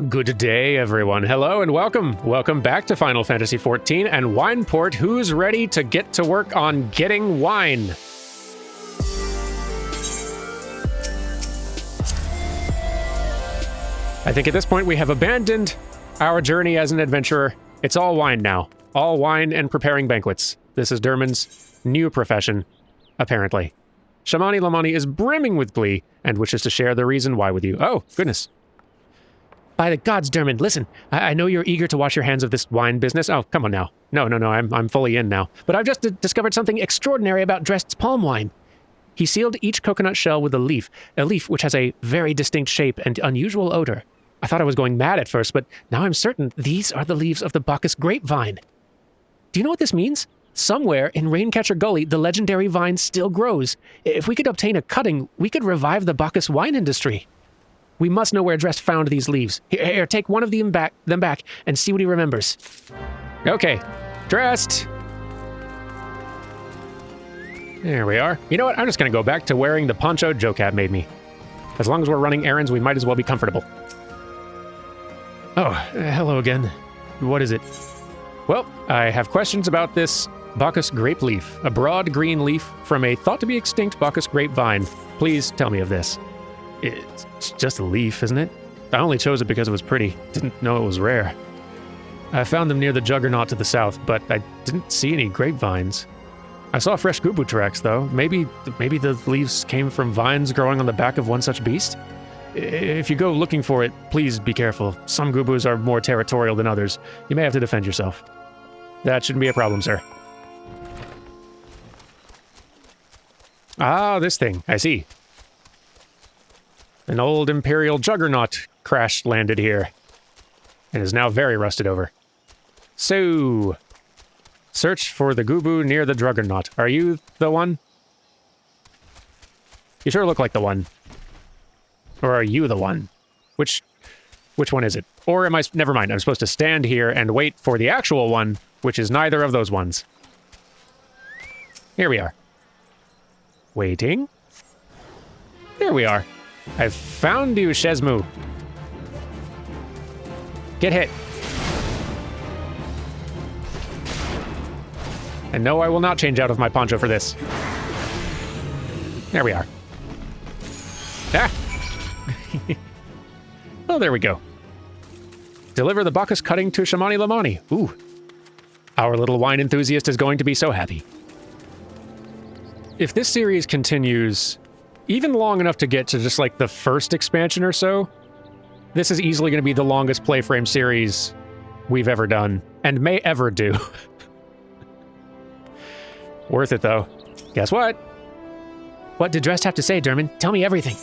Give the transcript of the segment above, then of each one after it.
Good day, everyone. Hello and welcome. Welcome back to Final Fantasy XIV and Wineport. Who's ready to get to work on getting wine? I think at this point we have abandoned our journey as an adventurer. It's all wine now. All wine and preparing banquets. This is Durmin's new profession, apparently. Shamani Lamani is brimming with glee and wishes to share the reason why with you. Oh, goodness. By the gods, Durmin, listen, I know you're eager to wash your hands of this wine business. Oh, come on now. No, I'm fully in now. But I've just discovered something extraordinary about Drest's palm wine. He sealed each coconut shell with a leaf which has a very distinct shape and unusual odor. I thought I was going mad at first, but now I'm certain these are the leaves of the Bacchus grapevine. Do you know what this means? Somewhere in Raincatcher Gully, the legendary vine still grows. If we could obtain a cutting, we could revive the Bacchus wine industry. We must know where Drest found these leaves. Here, take one of them back and see what he remembers. Okay, Drest. There we are. You know what? I'm just going to go back to wearing the poncho Jocat made me. As long as we're running errands, we might as well be comfortable. Oh, hello again. What is it? Well, I have questions about this Bacchus grape leaf, a broad green leaf from a thought-to-be-extinct Bacchus grapevine. Please tell me of this. It's just a leaf, isn't it? I only chose it because it was pretty. Didn't know it was rare. I found them near the Juggernaut to the south, but I didn't see any grapevines. I saw fresh gubu tracks, though. Maybe the leaves came from vines growing on the back of one such beast? If you go looking for it, please be careful. Some gubus are more territorial than others. You may have to defend yourself. That shouldn't be a problem, sir. Ah, this thing. I see. An old Imperial Juggernaut crash-landed here, and is now very rusted over. So, search for the gubu near the Juggernaut. Are you the one? You sure look like the one. Or are you the one? Which one is it? Or am I... Never mind, I'm supposed to stand here and wait for the actual one, which is neither of those ones. Here we are. Waiting. There we are. I've found you, Shezmu. Get hit. And no, I will not change out of my poncho for this. There we are. Ah! Oh, there we go. Deliver the Bacchus cutting to Shamani Lamani. Ooh. Our little wine enthusiast is going to be so happy. If this series continues even long enough to get to just like the first expansion or so, this is easily going to be the longest PlayFrame series we've ever done, and may ever do. Worth it, though. Guess what? What did Drest have to say, Durmin? Tell me everything.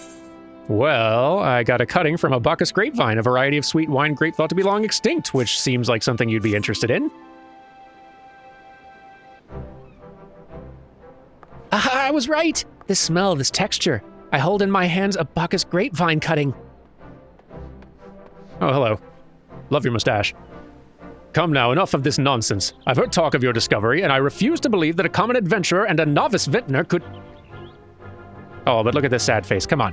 Well, I got a cutting from a Bacchus grapevine, a variety of sweet wine grape thought to be long extinct, which seems like something you'd be interested in. Aha, I was right! This smell, this texture. I hold in my hands a Bacchus grapevine cutting. Oh, hello. Love your mustache. Come now, enough of this nonsense. I've heard talk of your discovery, and I refuse to believe that a common adventurer and a novice vintner could... Oh, but look at this sad face, come on.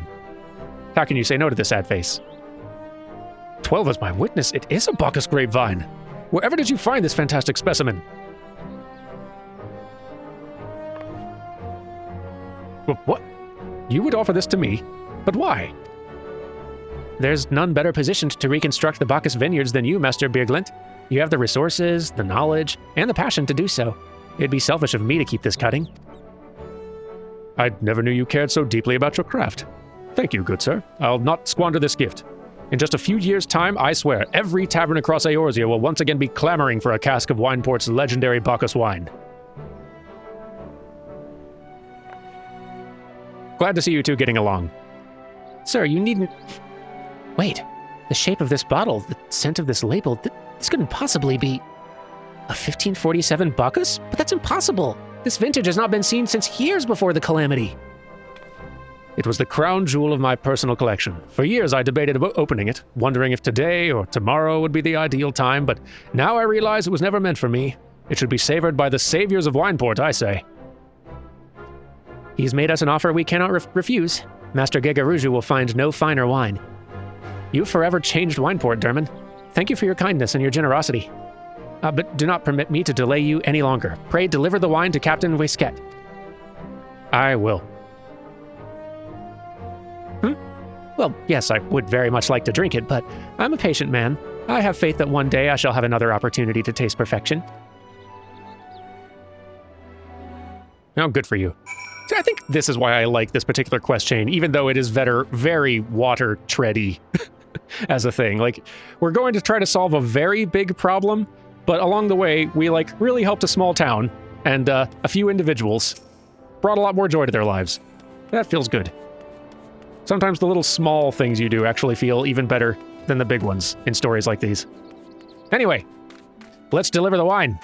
How can you say no to this sad face? 12 is my witness, it is a Bacchus grapevine. Wherever did you find this fantastic specimen? What? You would offer this to me? But why? There's none better positioned to reconstruct the Bacchus vineyards than you, Master Birglint. You have the resources, the knowledge, and the passion to do so. It'd be selfish of me to keep this cutting. I never knew you cared so deeply about your craft. Thank you, good sir. I'll not squander this gift. In just a few years' time, I swear, every tavern across Eorzea will once again be clamoring for a cask of Wineport's legendary Bacchus wine. Glad to see you two getting along. Sir, you needn't... Wait, the shape of this bottle, the scent of this label, this couldn't possibly be... A 1547 Bacchus? But that's impossible! This vintage has not been seen since years before the calamity. It was the crown jewel of my personal collection. For years I debated about opening it, wondering if today or tomorrow would be the ideal time, but now I realize it was never meant for me. It should be savored by the saviors of Wineport, I say. He's made us an offer we cannot refuse. Master Gegaruju will find no finer wine. You've forever changed Wineport, Durmin. Thank you for your kindness and your generosity. But do not permit me to delay you any longer. Pray deliver the wine to Captain Wisket. I will. Well, yes, I would very much like to drink it, but I'm a patient man. I have faith that one day I shall have another opportunity to taste perfection. Oh, good for you. See, I think this is why I like this particular quest chain, even though it is very water tready as a thing. Like, we're going to try to solve a very big problem, but along the way, we really helped a small town, and a few individuals brought a lot more joy to their lives. That feels good. Sometimes the little small things you do actually feel even better than the big ones in stories like these. Anyway, let's deliver the wine.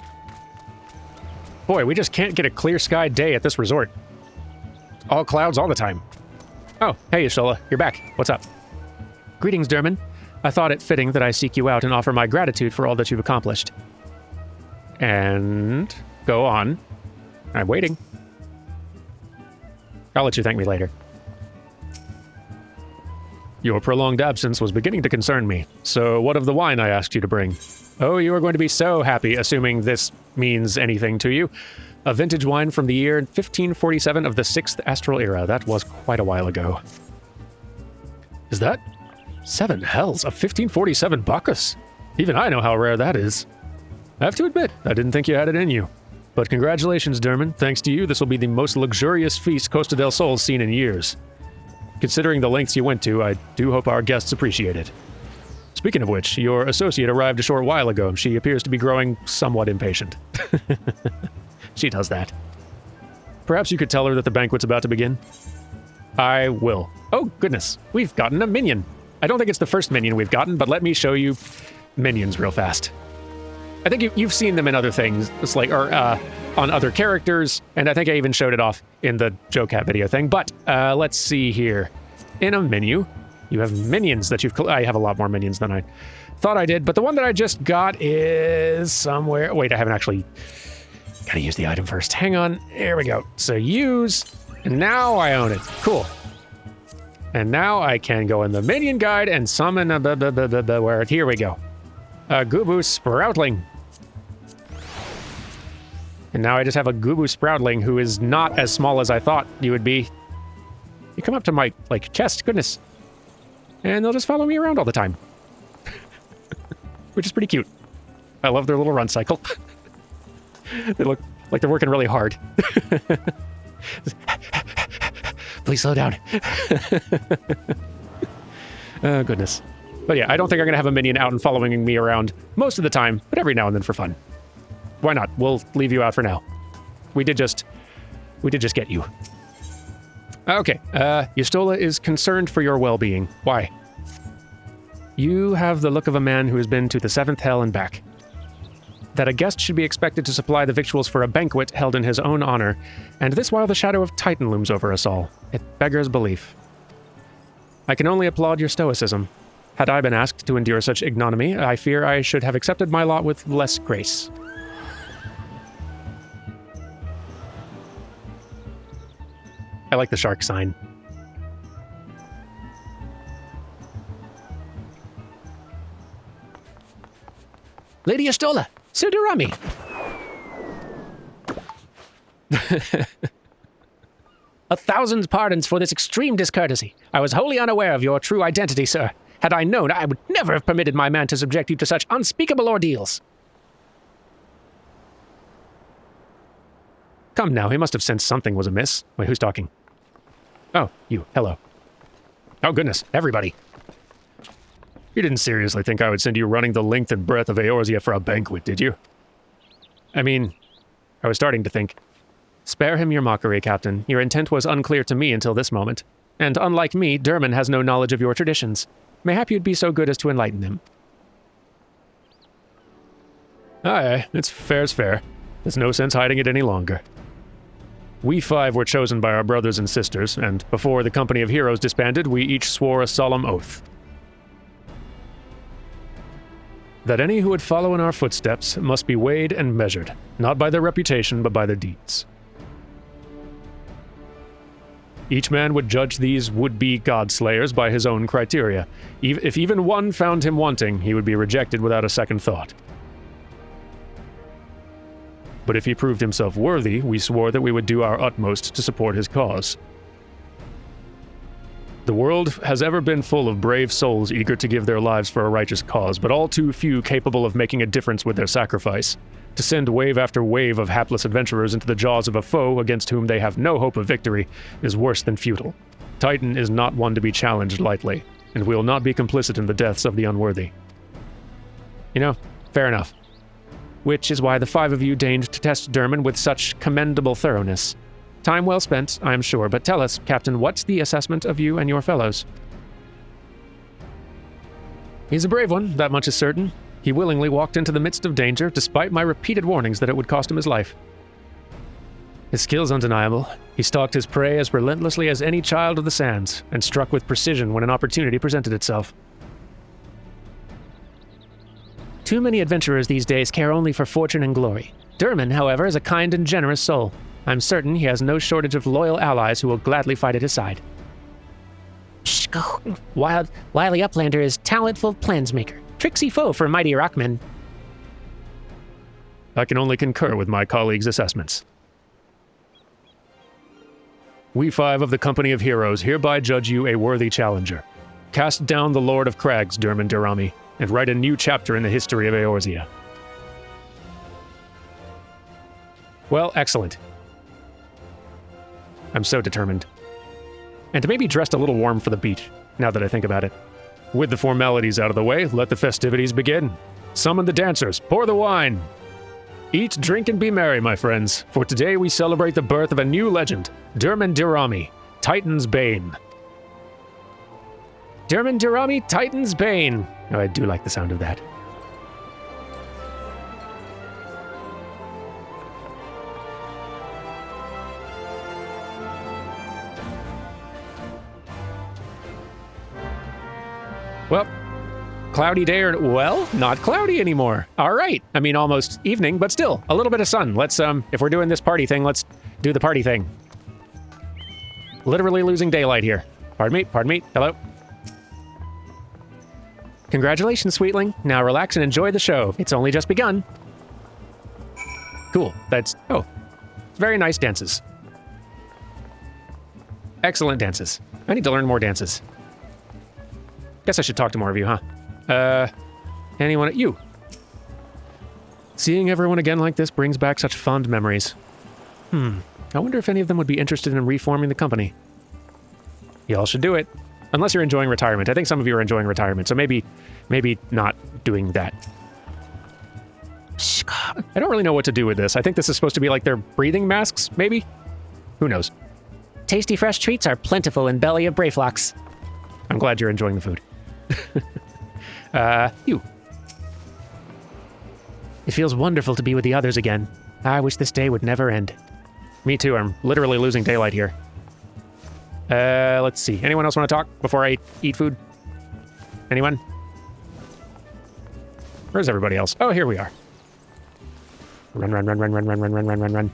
Boy, we just can't get a clear sky day at this resort. All clouds all the time. Oh, hey, Yashola, you're back. What's up? Greetings, Durmin. I thought it fitting that I seek you out and offer my gratitude for all that you've accomplished. And go on. I'm waiting. I'll let you thank me later. Your prolonged absence was beginning to concern me. So what of the wine I asked you to bring? Oh, you are going to be so happy, assuming this means anything to you. A vintage wine from the year 1547 of the 6th Astral Era. That was quite a while ago. Is that 7 hells of 1547 Bacchus? Even I know how rare that is. I have to admit, I didn't think you had it in you. But congratulations, Durmin. Thanks to you, this will be the most luxurious feast Costa del Sol's seen in years. Considering the lengths you went to, I do hope our guests appreciate it. Speaking of which, your associate arrived a short while ago. She appears to be growing somewhat impatient. She does that. Perhaps you could tell her that the banquet's about to begin? I will. Oh, goodness. We've gotten a minion. I don't think it's the first minion we've gotten, but let me show you minions real fast. I think you've seen them in other things, it's on other characters, and I think I even showed it off in the Joe Cat video thing. But let's see here. In a menu, you have minions that I have a lot more minions than I thought I did, but the one that I just got is somewhere. Wait, I haven't actually. Gotta use the item first. Hang on. There we go. So use, and now I own it. Cool. And now I can go in the minion guide and summon a here we go. A Gubu Sproutling. And now I just have a Gubu Sproutling who is not as small as I thought you would be. You come up to my, chest, goodness. And they'll just follow me around all the time. Which is pretty cute. I love their little run cycle. They look like they're working really hard. Please slow down. Oh, goodness. But yeah, I don't think I'm going to have a minion out and following me around most of the time, but every now and then for fun. Why not? We'll leave you out for now. We did just get you. Okay, Yastola is concerned for your well-being. Why? You have the look of a man who has been to the 7th hell and back. That a guest should be expected to supply the victuals for a banquet held in his own honor, and this while the shadow of Titan looms over us all. It beggars belief. I can only applaud your stoicism. Had I been asked to endure such ignominy, I fear I should have accepted my lot with less grace. I like the shark sign. Lady Yastola, Sudurami! A thousand pardons for this extreme discourtesy. I was wholly unaware of your true identity, sir. Had I known, I would never have permitted my man to subject you to such unspeakable ordeals. Come now, he must have sensed something was amiss. Wait, who's talking? Oh, you. Hello. Oh, goodness. Everybody. You didn't seriously think I would send you running the length and breadth of Eorzea for a banquet, did you? I mean, I was starting to think. Spare him your mockery, Captain. Your intent was unclear to me until this moment. And unlike me, Durmin has no knowledge of your traditions. Mayhap you'd be so good as to enlighten him. Aye, it's fair's fair. There's no sense hiding it any longer. We 5 were chosen by our brothers and sisters, and before the company of heroes disbanded, we each swore a solemn oath. That any who would follow in our footsteps must be weighed and measured, not by their reputation, but by their deeds. Each man would judge these would-be god-slayers by his own criteria. If even one found him wanting, he would be rejected without a second thought. But if he proved himself worthy, we swore that we would do our utmost to support his cause. The world has ever been full of brave souls eager to give their lives for a righteous cause, but all too few capable of making a difference with their sacrifice. To send wave after wave of hapless adventurers into the jaws of a foe against whom they have no hope of victory is worse than futile. Titan is not one to be challenged lightly, and we will not be complicit in the deaths of the unworthy. You know, fair enough. Which is why the 5 of you deigned to test Durmin with such commendable thoroughness. Time well spent, I am sure, but tell us, Captain, what's the assessment of you and your fellows? He's a brave one, that much is certain. He willingly walked into the midst of danger, despite my repeated warnings that it would cost him his life. His skill's undeniable. He stalked his prey as relentlessly as any child of the sands, and struck with precision when an opportunity presented itself. Too many adventurers these days care only for fortune and glory. Durmin, however, is a kind and generous soul. I'm certain he has no shortage of loyal allies who will gladly fight at his side. Wily Uplander is talentful plansmaker. Tricksy foe for mighty rockmen. I can only concur with my colleagues' assessments. We 5 of the Company of Heroes hereby judge you a worthy challenger. Cast down the Lord of Crags, Durmin Durami, and write a new chapter in the history of Eorzea. Well, excellent. I'm so determined. And to maybe dressed a little warm for the beach, now that I think about it. With the formalities out of the way, let the festivities begin. Summon the dancers, pour the wine. Eat, drink, and be merry, my friends, for today we celebrate the birth of a new legend, Durmin Durami, Titan's Bane. Durmin Durami, Titan's Bane. Oh, I do like the sound of that. Well, cloudy day or, well, not cloudy anymore. All right. I mean, almost evening, but still, a little bit of sun. Let's, if we're doing this party thing, let's do the party thing. Literally losing daylight here. Pardon me, hello. Congratulations, sweetling. Now relax and enjoy the show. It's only just begun. Cool, oh, very nice dances. Excellent dances. I need to learn more dances. Guess I should talk to more of you, huh? Anyone? You. Seeing everyone again like this brings back such fond memories. I wonder if any of them would be interested in reforming the company. Y'all should do it. Unless you're enjoying retirement. I think some of you are enjoying retirement, so maybe not doing that. I don't really know what to do with this. I think this is supposed to be like their breathing masks, maybe? Who knows? Tasty fresh treats are plentiful in belly of Brayflocks. I'm glad you're enjoying the food. You. It feels wonderful to be with the others again. I wish this day would never end. Me too, I'm literally losing daylight here. Let's see. Anyone else want to talk before I eat food? Anyone? Where's everybody else? Oh, here we are. Run.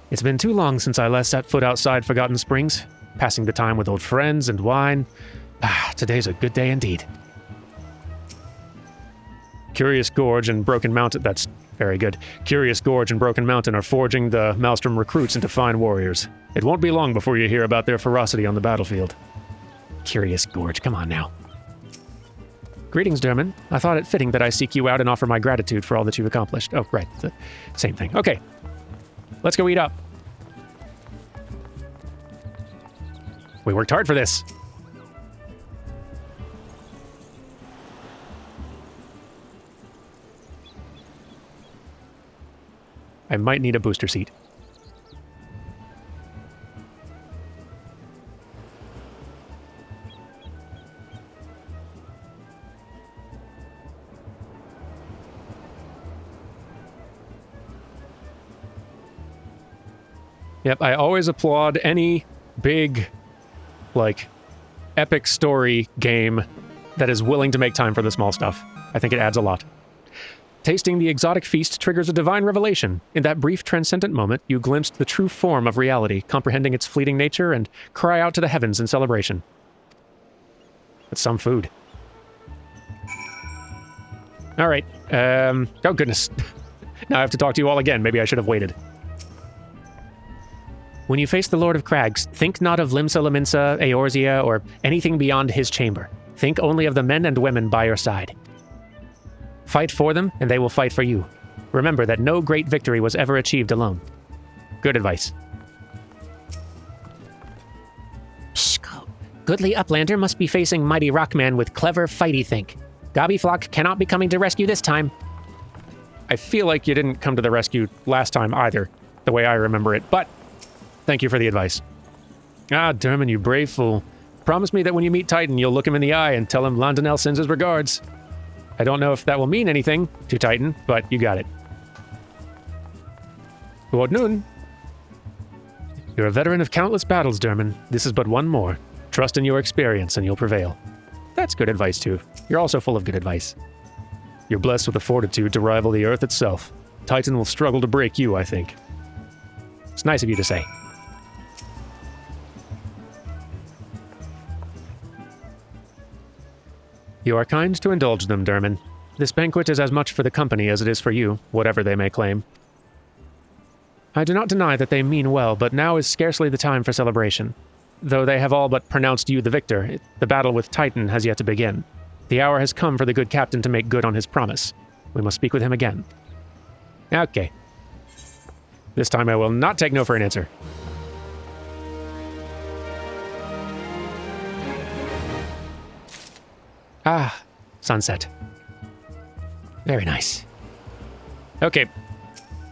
It's been too long since I last set foot outside Forgotten Springs, passing the time with old friends and wine. Today's a good day indeed. Curious Gorge and Broken Mountain, that's very good. Curious Gorge and Broken Mountain are forging the Maelstrom recruits into fine warriors. It won't be long before you hear about their ferocity on the battlefield. Curious Gorge, come on now. Greetings, Durmin. I thought it fitting that I seek you out and offer my gratitude for all that you've accomplished. Oh, right, the same thing. Okay, let's go eat up. We worked hard for this. I might need a booster seat. Yep, I always applaud any big, like, epic story game that is willing to make time for the small stuff. I think it adds a lot. Tasting the exotic feast triggers a divine revelation. In that brief transcendent moment, you glimpsed the true form of reality, comprehending its fleeting nature, and cry out to the heavens in celebration. That's some food. All right. Oh, goodness. Now I have to talk to you all again. Maybe I should have waited. When you face the Lord of Crags, think not of Limsa Laminsa, Eorzea, or anything beyond his chamber. Think only of the men and women by your side. Fight for them, and they will fight for you. Remember that no great victory was ever achieved alone. Good advice. Pshko. Goodly Uplander must be facing mighty Rockman with clever fighty think. Gobbyflock cannot be coming to rescue this time. I feel like you didn't come to the rescue last time either, the way I remember it, but thank you for the advice. Ah, Durmin, you brave fool. Promise me that when you meet Titan, you'll look him in the eye and tell him Londonel sends his regards. I don't know if that will mean anything to Titan, but you got it. Good noon. You're a veteran of countless battles, Durmin. This is but one more. Trust in your experience and you'll prevail. That's good advice, too. You're also full of good advice. You're blessed with the fortitude to rival the Earth itself. Titan will struggle to break you, I think. It's nice of you to say. You are kind to indulge them, Durmin. This banquet is as much for the company as it is for you, whatever they may claim. I do not deny that they mean well, but now is scarcely the time for celebration. Though they have all but pronounced you the victor, the battle with Titan has yet to begin. The hour has come for the good captain to make good on his promise. We must speak with him again. Okay. This time I will not take no for an answer. Ah, sunset. Very nice. Okay.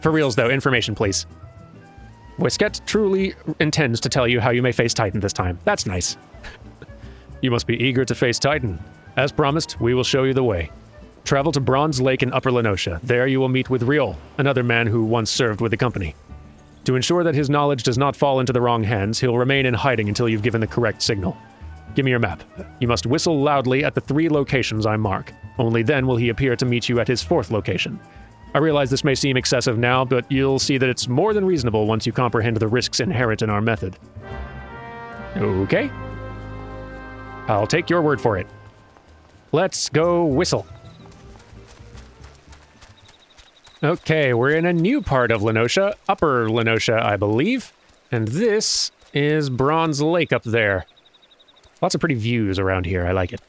For reals, though, information, please. Whisket truly intends to tell you how you may face Titan this time. That's nice. You must be eager to face Titan. As promised, we will show you the way. Travel to Bronze Lake in Upper Lenosha. There you will meet with Riol, another man who once served with the company. To ensure that his knowledge does not fall into the wrong hands, he'll remain in hiding until you've given the correct signal. Give me your map. You must whistle loudly at the 3 locations I mark. Only then will he appear to meet you at his 4th location. I realize this may seem excessive now, but you'll see that it's more than reasonable once you comprehend the risks inherent in our method. Okay. I'll take your word for it. Let's go whistle. Okay, we're in a new part of Lenosha, Upper Lenosha, I believe. And this is Bronze Lake up there. Lots of pretty views around here, I like it.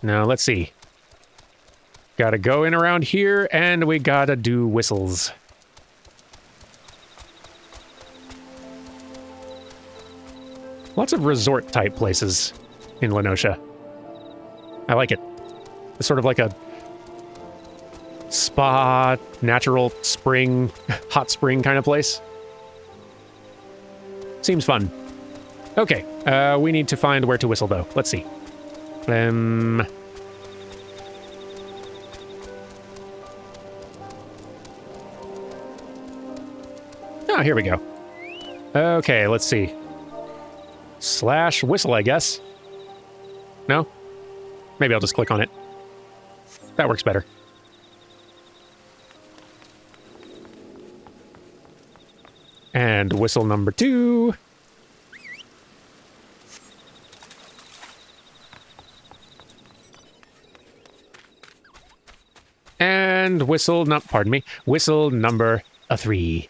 Now, let's see. Gotta go in around here, and we gotta do whistles. Lots of resort-type places in Lenosha. I like it. It's sort of like a spa, natural spring, hot spring kind of place. Seems fun. Okay, we need to find where to whistle, though. Let's see. Oh, here we go. Okay, let's see. Slash whistle, I guess. No? Maybe I'll just click on it. That works better. And whistle number 2. And whistle, no, pardon me, whistle number 3.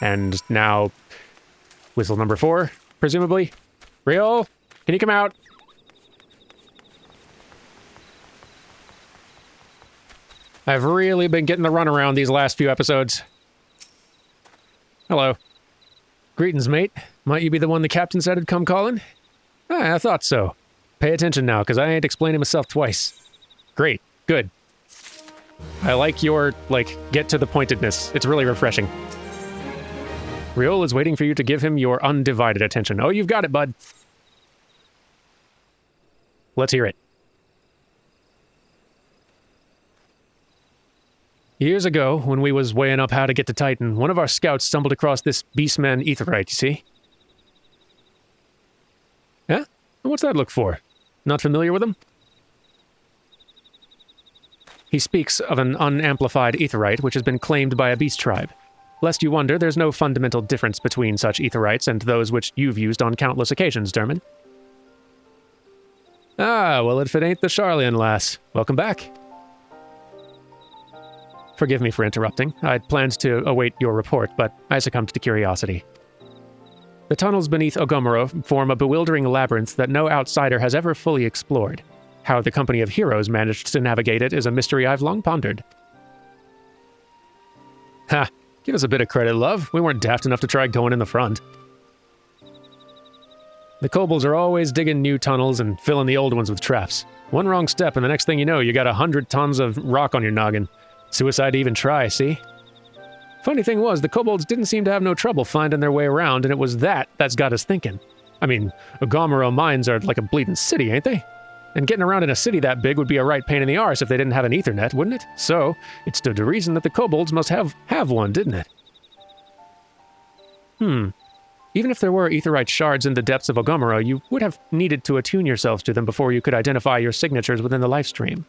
And now, whistle number 4, presumably. Riol, can you come out? I've really been getting the runaround these last few episodes. Hello. Greetings, mate. Might you be the one the captain said had come calling? Ah, I thought so. Pay attention now, because I ain't explaining myself twice. Great. Good. I like your, get to the pointedness. It's really refreshing. Riol is waiting for you to give him your undivided attention. Oh, you've got it, bud. Let's hear it. Years ago, when we was weighing up how to get to Titan, one of our scouts stumbled across this beastman Aetheryte, you see? Yeah? What's that look for? Not familiar with him? He speaks of an unamplified aetherite which has been claimed by a beast tribe. Lest you wonder, there's no fundamental difference between such aetherites and those which you've used on countless occasions, Durmin. Ah, well, if it ain't the Charlian lass. Welcome back. Forgive me for interrupting. I'd planned to await your report, but I succumbed to curiosity. The tunnels beneath Ogomoro form a bewildering labyrinth that no outsider has ever fully explored. How the company of heroes managed to navigate it is a mystery I've long pondered. Ha! Give us a bit of credit, love. We weren't daft enough to try going in the front. The kobolds are always digging new tunnels and filling the old ones with traps. One wrong step and the next thing you know, you got 100 tons of rock on your noggin. Suicide to even try, see? Funny thing was, the kobolds didn't seem to have no trouble finding their way around, and it was that's got us thinking. I mean, Ogomoro mines are like a bleeding city, ain't they? And getting around in a city that big would be a right pain in the arse if they didn't have an Ethernet, wouldn't it? So, it stood to reason that the kobolds must have one, didn't it? Even if there were aetherite shards in the depths of Ogomoro, you would have needed to attune yourselves to them before you could identify your signatures within the lifestream.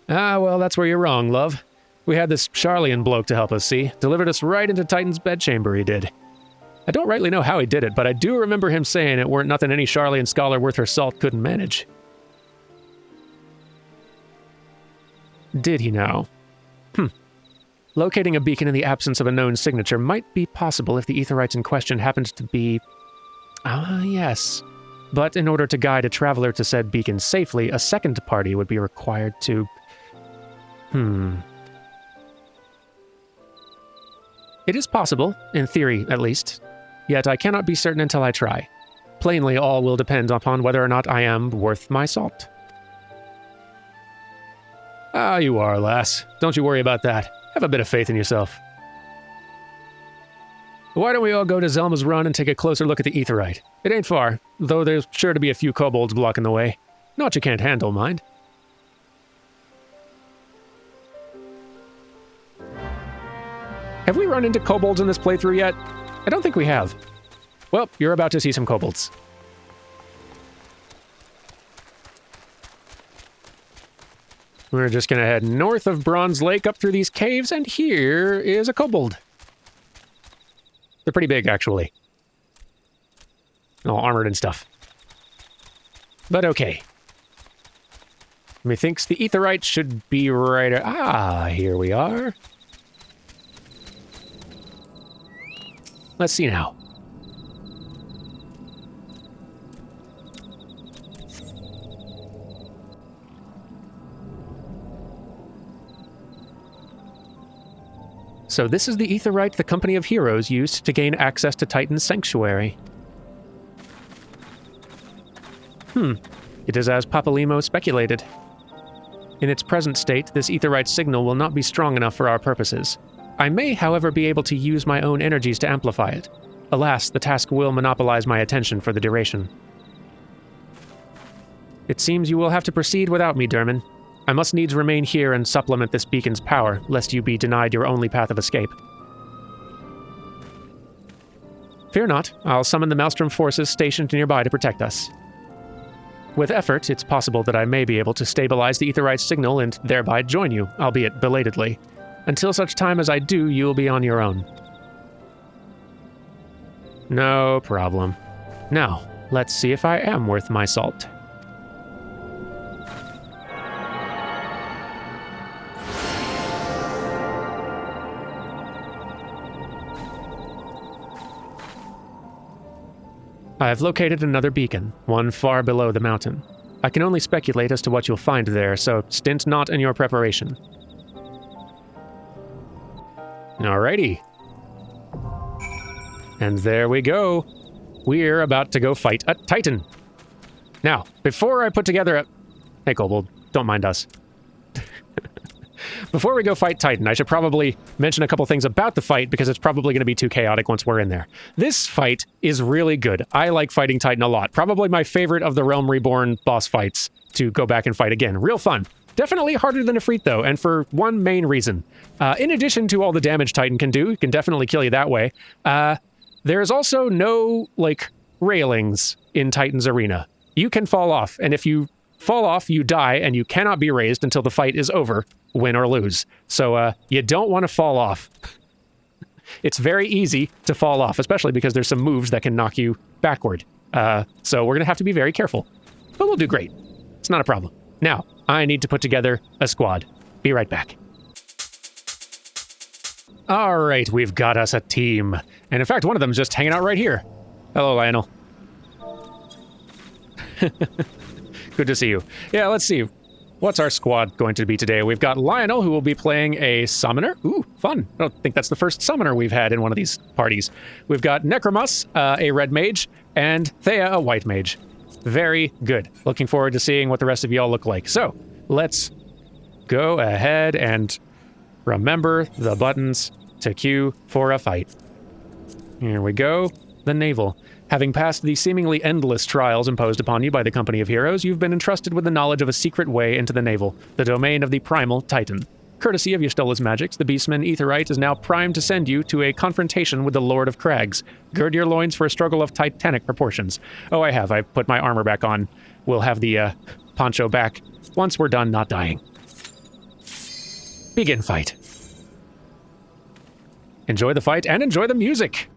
Ah, well, that's where you're wrong, love. We had this Charlian bloke to help us, see? Delivered us right into Titan's bedchamber, he did. I don't rightly know how he did it, but I do remember him saying it weren't nothing any Charlian scholar worth her salt couldn't manage. Did he now? Locating a beacon in the absence of a known signature might be possible if the aetherites in question happened to be... yes. But in order to guide a traveler to said beacon safely, a second party would be required to... It is possible, in theory at least. Yet I cannot be certain until I try. Plainly, all will depend upon whether or not I am worth my salt. Ah, you are, lass. Don't you worry about that. Have a bit of faith in yourself. Why don't we all go to Zelma's Run and take a closer look at the aetherite? It ain't far, though there's sure to be a few kobolds blocking the way. Not you can't handle, mind. Have we run into kobolds in this playthrough yet? I don't think we have. Well, you're about to see some kobolds. We're just gonna head north of Bronze Lake up through these caves, and here is a kobold. They're pretty big, actually. All armored and stuff. But okay. Methinks the aetherite should be right... here we are. Let's see now. So this is the aetherite the company of heroes used to gain access to Titan's sanctuary. It is as Papalimo speculated. In its present state, this aetherite signal will not be strong enough for our purposes. I may, however, be able to use my own energies to amplify it. Alas, the task will monopolize my attention for the duration. It seems you will have to proceed without me, Durmin. I must needs remain here and supplement this beacon's power, lest you be denied your only path of escape. Fear not, I'll summon the Maelstrom forces stationed nearby to protect us. With effort, it's possible that I may be able to stabilize the aetherite signal and thereby join you, albeit belatedly. Until such time as I do, you'll be on your own. No problem. Now, let's see if I am worth my salt. I have located another beacon, one far below the mountain. I can only speculate as to what you'll find there, so stint not in your preparation. Alrighty. And there we go. We're about to go fight a Titan. Now, before I put together a... Hey, Kobold, don't mind us. Before we go fight Titan, I should probably mention a couple things about the fight because it's probably going to be too chaotic once we're in there. This fight is really good. I like fighting Titan a lot. Probably my favorite of the Realm Reborn boss fights to go back and fight again. Real fun. Definitely harder than Ifrit, though, and for one main reason. In addition to all the damage Titan can do, it can definitely kill you that way, there's also no, railings in Titan's arena. You can fall off, and if you fall off, you die, and you cannot be raised until the fight is over, win or lose. So you don't want to fall off. It's very easy to fall off, especially because there's some moves that can knock you backward. So we're going to have to be very careful. But we'll do great. It's not a problem. Now, I need to put together a squad. Be right back. All right, we've got us a team. And in fact, one of them is just hanging out right here. Hello, Lionel. Good to see you. Yeah, let's see. What's our squad going to be today? We've got Lionel, who will be playing a summoner. Ooh, fun. I don't think that's the first summoner we've had in one of these parties. We've got Necromus, a red mage, and Thea, a white mage. Very good. Looking forward to seeing what the rest of y'all look like. So, let's go ahead and remember the buttons to queue for a fight. Here we go. The Navel. Having passed the seemingly endless trials imposed upon you by the Company of Heroes, you've been entrusted with the knowledge of a secret way into the Navel, the domain of the primal Titan. Courtesy of Y'shtola's magics, the beastman Aetherite is now primed to send you to a confrontation with the Lord of Crags. Gird your loins for a struggle of titanic proportions. Oh, I put my armor back on. We'll have the poncho back once we're done not dying. Begin fight. Enjoy the fight and enjoy the music.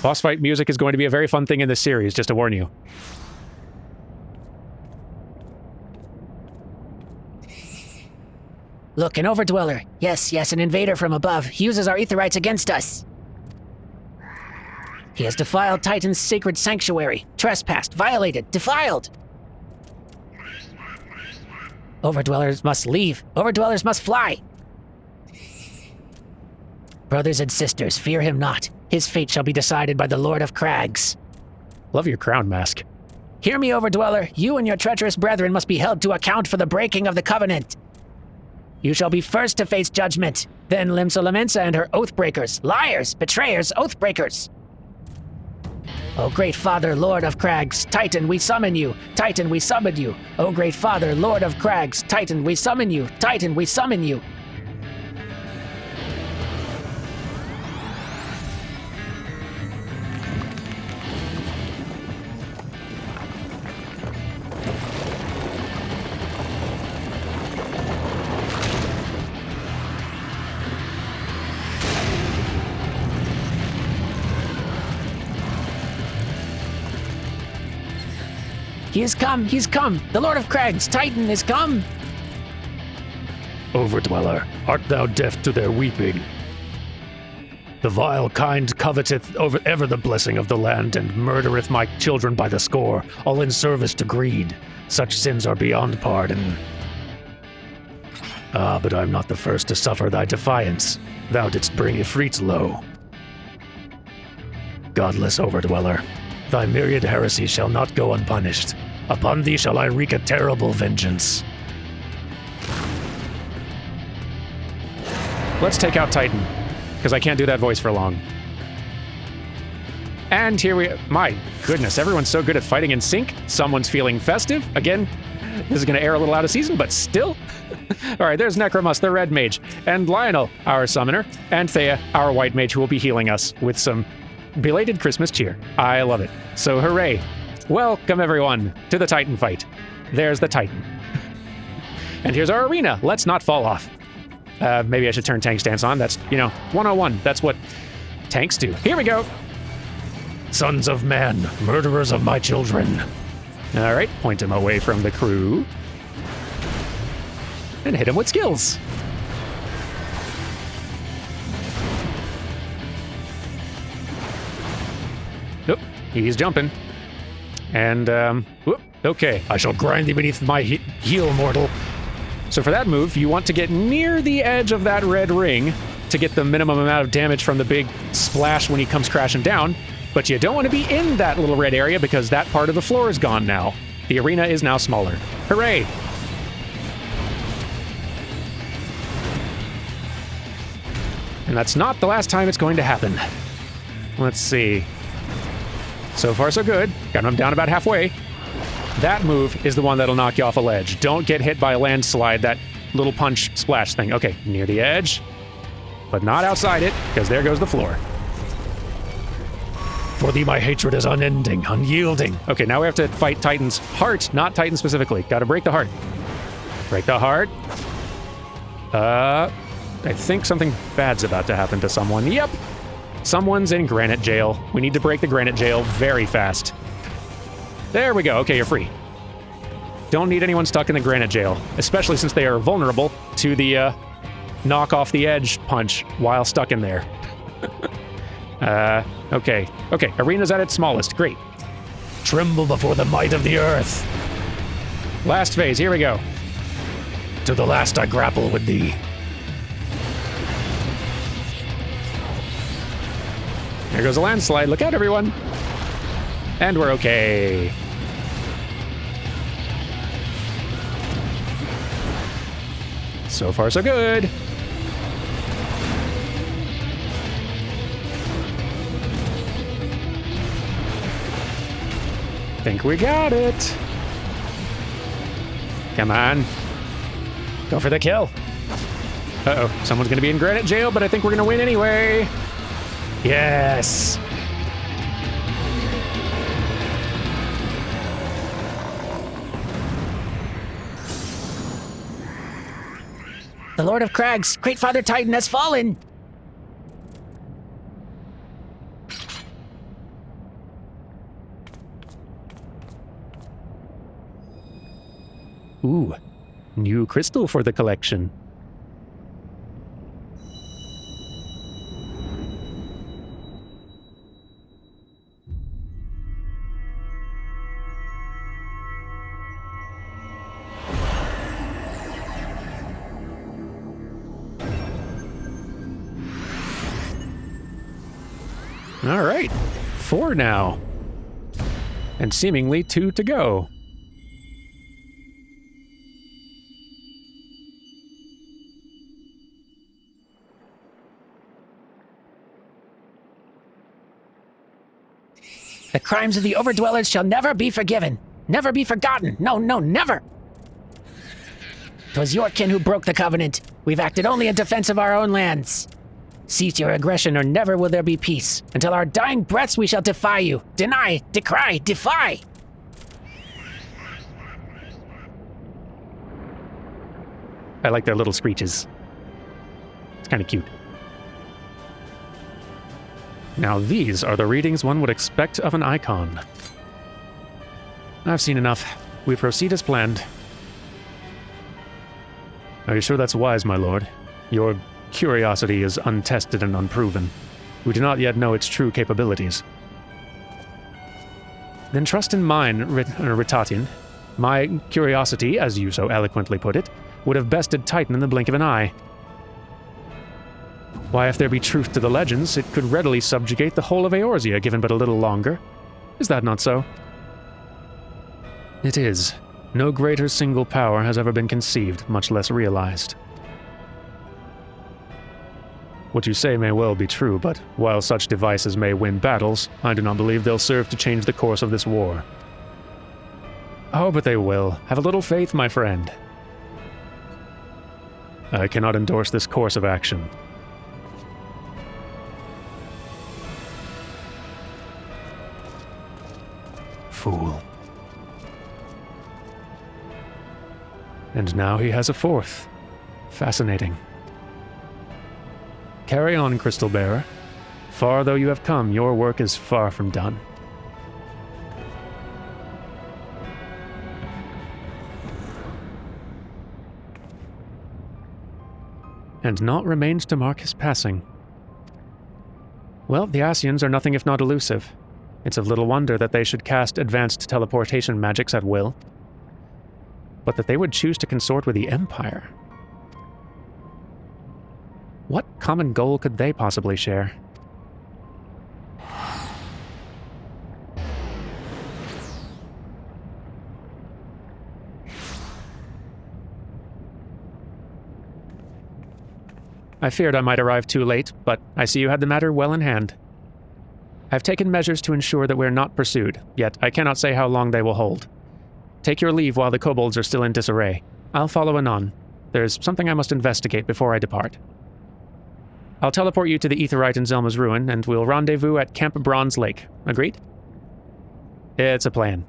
Boss fight music is going to be a very fun thing in this series, just to warn you. Look, an Overdweller. Yes, an invader from above. He uses our Aetherites against us. He has defiled Titan's sacred sanctuary. Trespassed, violated, defiled. Overdwellers must leave. Overdwellers must fly. Brothers and sisters, fear him not. His fate shall be decided by the Lord of Crags. Love your crown mask. Hear me, Overdweller. You and your treacherous brethren must be held to account for the breaking of the covenant. You shall be first to face judgment, then Limsa and her oathbreakers, liars, betrayers, oathbreakers. O great Father, Lord of Crags, Titan, we summon you. Titan, we summon you. O great Father, Lord of Crags, Titan, we summon you. Titan, we summon you. He has come, he's come! The Lord of Crags, Titan, is come! Overdweller, art thou deaf to their weeping? The vile kind coveteth over ever the blessing of the land, and murdereth my children by the score, all in service to greed. Such sins are beyond pardon. Ah, but I'm not the first to suffer thy defiance. Thou didst bring Ifrit low. Godless Overdweller, thy myriad heresies shall not go unpunished. Upon thee shall I wreak a terrible vengeance. Let's take out Titan, because I can't do that voice for long. And here we... My goodness, everyone's so good at fighting in sync. Someone's feeling festive. Again, this is going to air a little out of season, but still. All right, there's Necromus, the red mage, and Lionel, our summoner, and Thea, our white mage, who will be healing us with some belated Christmas cheer. I love it. So hooray. Welcome, everyone, to the Titan fight. There's the Titan. And here's our arena. Let's not fall off. Maybe I should turn tank stance on. That's, 101. That's what tanks do. Here we go. Sons of man, murderers of my children. All right, point him away from the crew. And hit him with skills. Nope, he's jumping. And, whoop, okay. I shall grind thee beneath my heel, mortal. So for that move, you want to get near the edge of that red ring to get the minimum amount of damage from the big splash when he comes crashing down. But you don't want to be in that little red area because that part of the floor is gone now. The arena is now smaller. Hooray! And that's not the last time it's going to happen. Let's see. So far, so good. Got him down about halfway. That move is the one that'll knock you off a ledge. Don't get hit by a landslide, that little punch splash thing. Okay, near the edge, but not outside it, because there goes the floor. For thee my hatred is unending, unyielding. Okay, now we have to fight Titan's heart, not Titan specifically. Gotta break the heart. Break the heart. I think something bad's about to happen to someone. Yep. Someone's in granite jail. We need to break the granite jail very fast. There we go. Okay, you're free. Don't need anyone stuck in the granite jail, especially since they are vulnerable to the knock off the edge punch while stuck in there. Okay. Okay, arena's at its smallest. Great. Tremble before the might of the earth. Last phase, here we go. To the last I grapple with thee. There goes a landslide. Look out, everyone. And we're okay. So far, so good. Think we got it. Come on. Go for the kill. Uh-oh, someone's gonna be in granite jail, but I think we're gonna win anyway. Yes. The Lord of Crags, Great Father Titan, has fallen! Ooh, new crystal for the collection. All right, 4 now. And seemingly 2 to go. The crimes of the Overdwellers shall never be forgiven. Never be forgotten. No, no, never! 'Twas your kin who broke the covenant. We've acted only in defense of our own lands. Cease your aggression, or never will there be peace. Until our dying breaths we shall defy you. Deny, decry, defy! I like their little screeches. It's kind of cute. Now these are the readings one would expect of an icon. I've seen enough. We proceed as planned. Are you sure that's wise, my lord? Your curiosity is untested and unproven. We do not yet know its true capabilities. Then trust in mine, Ritatian. My curiosity, as you so eloquently put it, would have bested Titan in the blink of an eye. Why, if there be truth to the legends, it could readily subjugate the whole of Eorzea, given but a little longer. Is that not so? It is. No greater single power has ever been conceived, much less realized. What you say may well be true, but while such devices may win battles, I do not believe they'll serve to change the course of this war. Oh, but they will. Have a little faith, my friend. I cannot endorse this course of action. Fool. And now he has a fourth. Fascinating. Carry on, Crystal Bearer. Far though you have come, your work is far from done. And naught remains to mark his passing. Well, the Ascians are nothing if not elusive. It's of little wonder that they should cast advanced teleportation magics at will. But that they would choose to consort with the Empire. What common goal could they possibly share? I feared I might arrive too late, but I see you had the matter well in hand. I've taken measures to ensure that we're not pursued, yet I cannot say how long they will hold. Take your leave while the kobolds are still in disarray. I'll follow anon. There's something I must investigate before I depart. I'll teleport you to the Aetheryte and Zelma's ruin, and we'll rendezvous at Camp Bronze Lake. Agreed? It's a plan.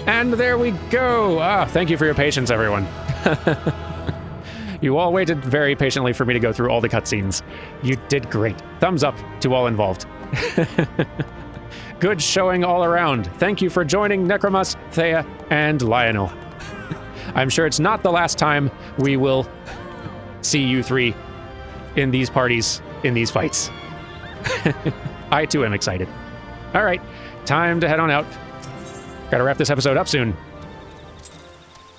And there we go! Ah, thank you for your patience, everyone. You all waited very patiently for me to go through all the cutscenes. You did great. Thumbs up to all involved. Good showing all around. Thank you for joining Necromus, Thea, and Lionel. I'm sure it's not the last time we will see you three in these parties, in these fights. I too am excited. All right, time to head on out. Gotta wrap this episode up soon.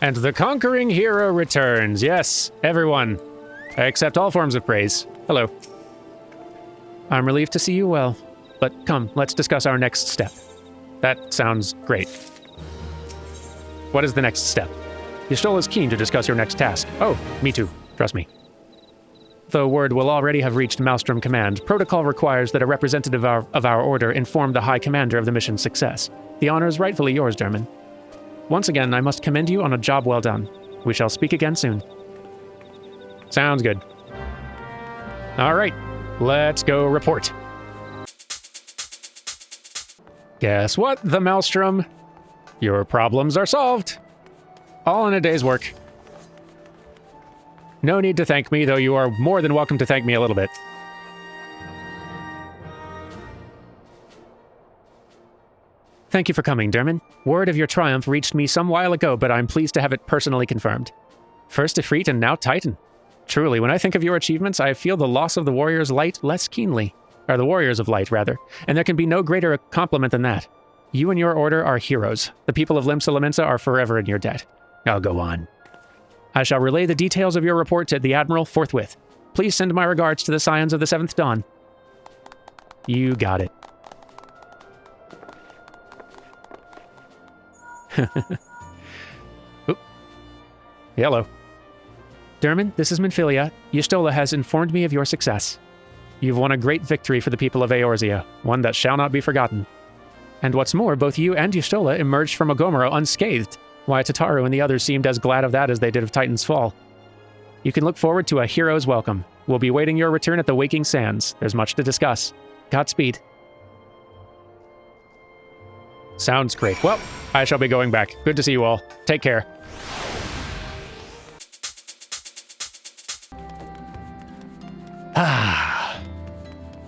And the conquering hero returns. Yes, everyone. I accept all forms of praise. Hello. I'm relieved to see you well. But come, let's discuss our next step. That sounds great. What is the next step? Y'shtola is keen to discuss your next task. Oh, me too. Trust me. Though word will already have reached Maelstrom Command, protocol requires that a representative of our order inform the High Commander of the mission's success. The honor is rightfully yours, Durmin. Once again, I must commend you on a job well done. We shall speak again soon. Sounds good. All right, let's go report. Guess what, the Maelstrom? Your problems are solved. All in a day's work. No need to thank me, though you are more than welcome to thank me a little bit. Thank you for coming, Durmin. Word of your triumph reached me some while ago, but I'm pleased to have it personally confirmed. First Ifrit and now Titan. Truly, when I think of your achievements, I feel the loss of the Warriors' Light less keenly. Or the Warriors of Light, rather. And there can be no greater compliment than that. You and your order are heroes. The people of Limsa Lominsa are forever in your debt. I'll go on. I shall relay the details of your report to the Admiral forthwith. Please send my regards to the Scions of the Seventh Dawn. You got it. Oop. Hello. Durmin, this is Minfilia. Y'shtola has informed me of your success. You've won a great victory for the people of Eorzea, one that shall not be forgotten. And what's more, both you and Y'shtola emerged from Ogomoro unscathed, while Tataru and the others seemed as glad of that as they did of Titan's fall. You can look forward to a hero's welcome. We'll be waiting your return at the Waking Sands. There's much to discuss. Godspeed. Sounds great. Well, I shall be going back. Good to see you all. Take care.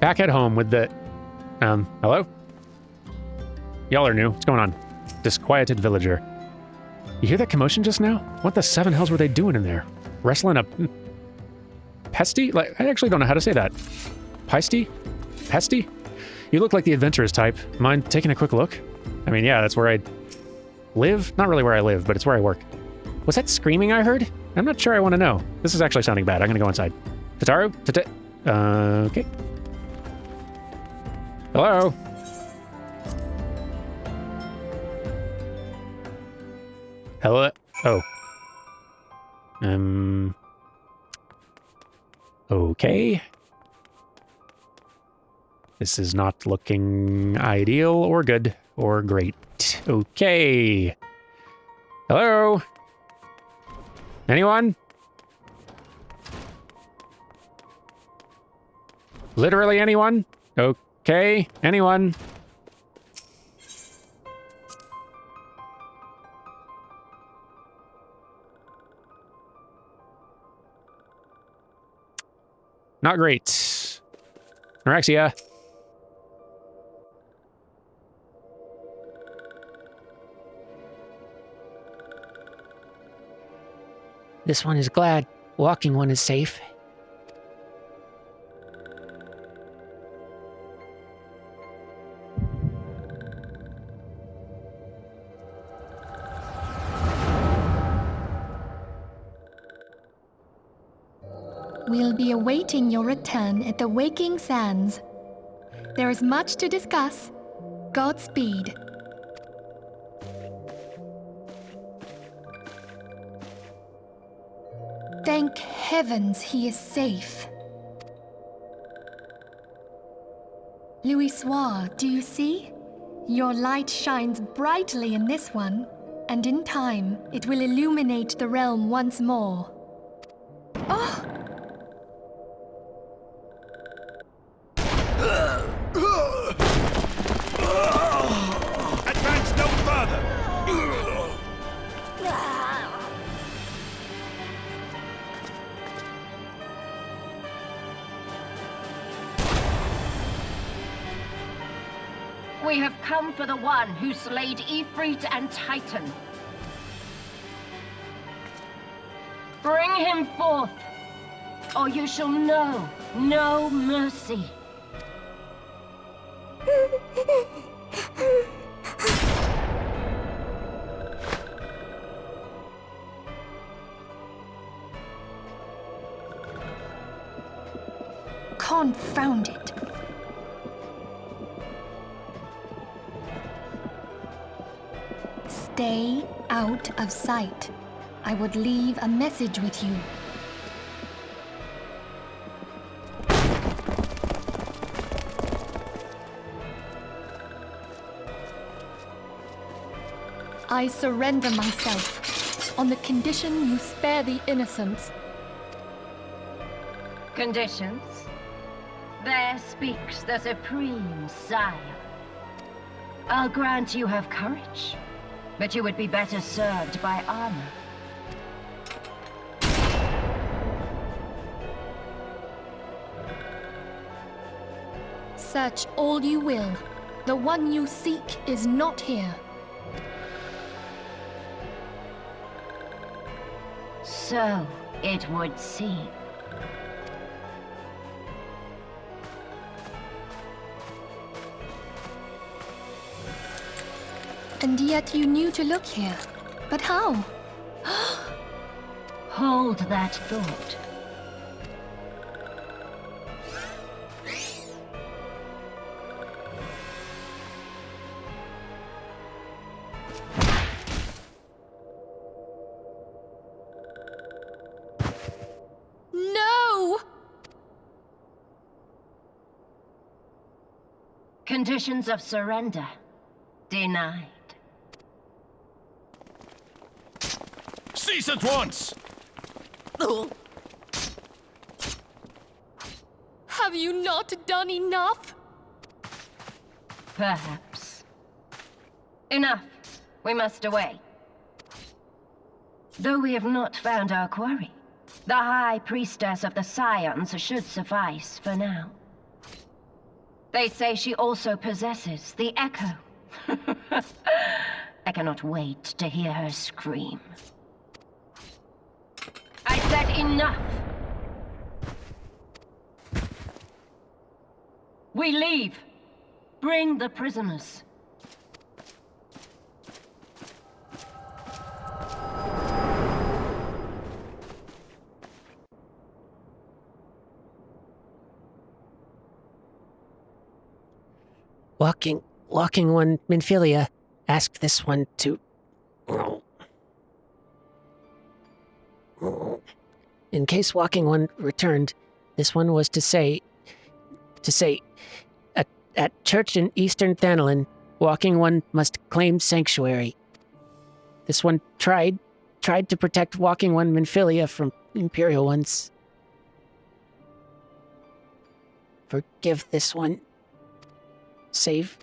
Back at home with the... hello? Y'all are new. What's going on? Disquieted villager. You hear that commotion just now? What the seven hells were they doing in there? Wrestling a... Pesty? Like, I actually don't know how to say that. Peisty? Pesty? You look like the adventurous type. Mind taking a quick look? I mean, yeah, that's where I live. Not really where I live, but it's where I work. Was that screaming I heard? I'm not sure I want to know. This is actually sounding bad. I'm going to go inside. Tataru? Okay. Hello? Hello? Oh. Okay. This is not looking ideal or good or great. Okay. Hello? Anyone? Literally anyone? Okay. Anyone? Not great. Anorexia. This one is glad. Walking one is safe. We'll be awaiting your return at the Waking Sands. There is much to discuss. Godspeed. Thank heavens he is safe. Louis Soir, do you see? Your light shines brightly in this one, and in time, it will illuminate the realm once more. Oh! Advance no further! We have come for the one who slayed Ifrit and Titan. Bring him forth, or you shall know no mercy. Confound it. Stay out of sight. I would leave a message with you. I surrender myself, on the condition you spare the innocents. Conditions? There speaks the Supreme Sire. I'll grant you have courage, but you would be better served by armor. Search all you will. The one you seek is not here. So it would seem. And yet you knew to look here. But how? Hold that thought. No! Conditions of surrender denied. Cease at once! Have you not done enough? Perhaps. Enough. We must away. Though we have not found our quarry, the High Priestess of the Scions should suffice for now. They say she also possesses the Echo. I cannot wait to hear her scream. I said enough! We leave! Bring the prisoners. Walking one, Minfilia, asked this one to... In case Walking One returned, this one was to say, at church in Eastern Thanalin, Walking One must claim sanctuary. This one tried to protect Walking One Minfilia from Imperial ones. Forgive this one. Save.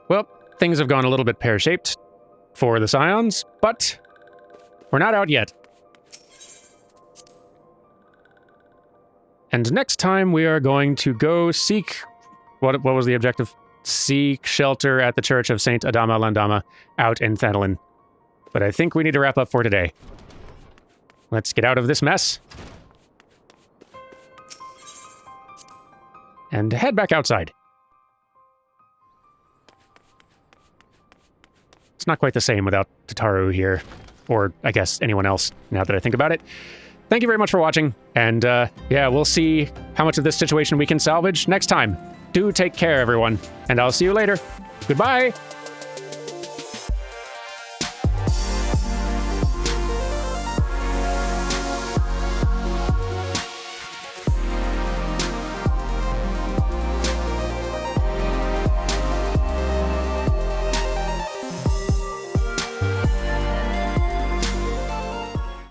Well, things have gone a little bit pear-shaped for the Scions, but we're not out yet. And next time we are going to go seek... What was the objective? Seek shelter at the Church of Saint Adama Landama out in Thanalin. But I think we need to wrap up for today. Let's get out of this mess. And head back outside. It's not quite the same without Tataru here. Or, I guess, anyone else, now that I think about it. thank you very much for watching. And yeah, we'll see how much of this situation we can salvage next time. Do take care, everyone. And I'll see you later. Goodbye.